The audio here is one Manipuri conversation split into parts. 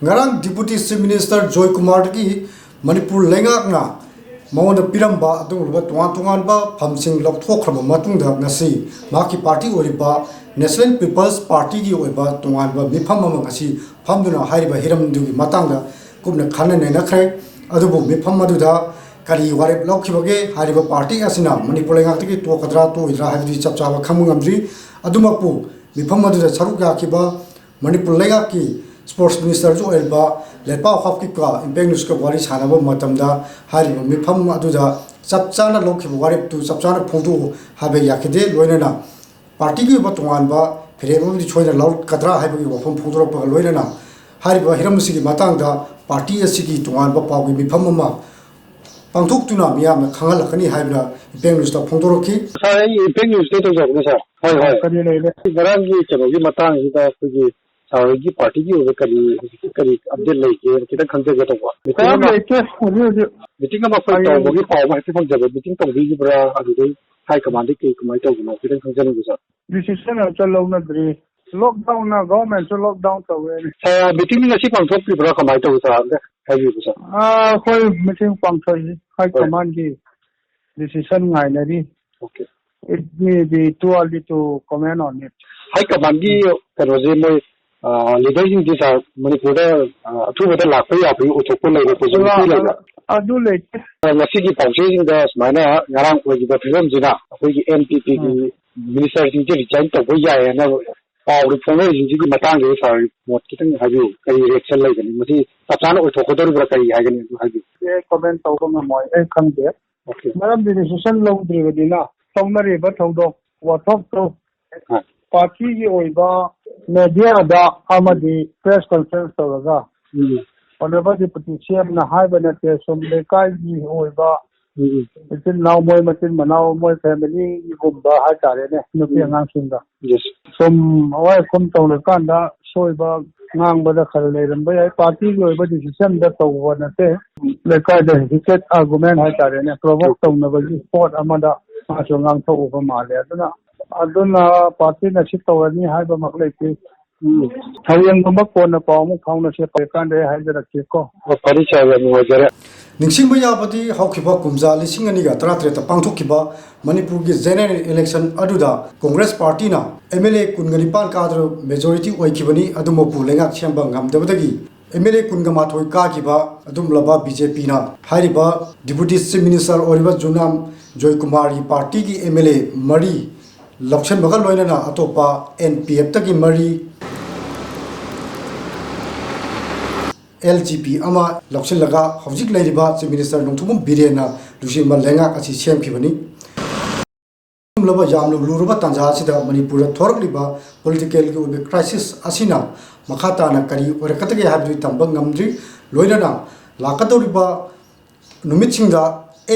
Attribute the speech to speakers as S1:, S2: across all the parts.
S1: ngarang Deputy Chief Minister Joy Kumar ki Manipur lengakna mawanda piramba adungba tuan ba phamsing lokthokhraba matungda ngasi maki party oriba National People's Party ki oiba tuan ba mifam amang asi phamduna hairiba hiramdugi matangda kumna khanane nakhre adubu mifam maduda kari warep lokhibage hariba party asina Manipur lengak ki to kadra to idra habi chapchaba khamungamdri adumakpu mifam maduda saruka kiba Manipur lengak ki Sports Minister jo elba lepa khapki ka impact news ka wari sanaba matamda hariba mifam aduda chapchana lokhiba warep tu chapchana phongdu habe yakide loinana party ki batuan ba phirebo di choina laut kadra haibi wafam phongdura pa loinana hariba hiramsi ki matangda party asigi tuan ba pawgi mifam ma pangthuk tuna miyam khangal khani haibra impact news ta phongdoro ki
S2: sai impact news te to jog na sa hai kani le garam gi chalo gi matang hi da ki सावगी पार्टी की ओवे करी अपडेट लेके किता खंजे गतो बा मीटिंग लेके मीटिंग में कोई तो बगी पाव में से जब मीटिंग तो भी बरा अदुदे हाई कमांड के कमाई तो गुना किता खंजे न गुसा
S3: डिसीजन चलो न द्री लॉकडाउन ना गवर्नमेंट से लॉकडाउन तो वे
S2: मीटिंग में सी पंथोक की बरा कमाई तो गुसा है भी गुसा
S3: कोई मीटिंग पंथोक हाई कमांड की डिसीजन गाइनरी
S2: okay
S3: it may be too early to comment on it
S2: high command की करोजे में leadership this Manipur through the lakpai api utokko lei position lei
S3: adu lei
S2: ngasi ki pauching da smaina ngarang ko gi da film jina koi gi MPP ki minister ji ji resign to boi ya na paw ri phone ji ji ki matang ge sa mot kitang haju kai reaction lei gani masi sapana utokko dor bra kai ha gani haju
S3: ye comment to ko moi ai khang de
S2: okay
S3: maram decision lo dri gadina tomnari ba thodok wa thok to party ki oiba media da amadi press conference toga honorable deputy chief na hai bana te som le kai gi oiba itin now moi matin manao moi family gi gumba ha tare ne no pi ngang singa
S2: yes
S3: som oi kom to le kan da soiba ngang ba da khal le ram ba party gi oiba decision da to wa na te le kai da ticket argument ha tare ne provoke to na ba gi sport amada ma so ngang to over ma le aduna party na sit tawani hai ba maklai ke hayang ba ko na pa mu phang na se pa kan de hai jara ke ko
S2: pari cha ya mu jara
S1: ningsing ba yabati hawkhiba kumja lising ani ga 33 ta pangthokhiba Manipur gi general election aduda Congress party na MLA kunganipal kadro majority oikibani adumopu lengak chemba ngamdabadagi MLA kungamathoi ka kiba adumlaba BJP na hariba deputy chief minister oriba junam Joy Kumar party gi MLA mari लक्षण बगल लोइना अतोपा NPF तकी मरी LGP अमा लक्षण लगा हौजिक लेरिबा चीफ मिनिस्टर नोंथुम बिरेना दुसिमा लेंगा अछि सेमखिबनी लबा याम लुरुबा तंजा सिदा मणिपुर थोरकलिबा पॉलिटिकल के क्राइसिस असिना मखाताना करी ओरकतगे हाबदि तंबा ngamdri लोइना लाकदोरिबा नुमितसिंगा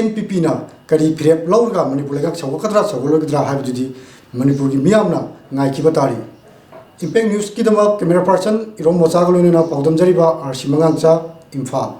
S1: NPP ना करी फिरेप लौरगा मणिपुर लेगा छवकद्रा छवलोगद्रा हाबदि Manipur ki miyamna ngai ki batari impact news ki dama camera person irom mocha golona paudam jariba arsi mangangcha Imphal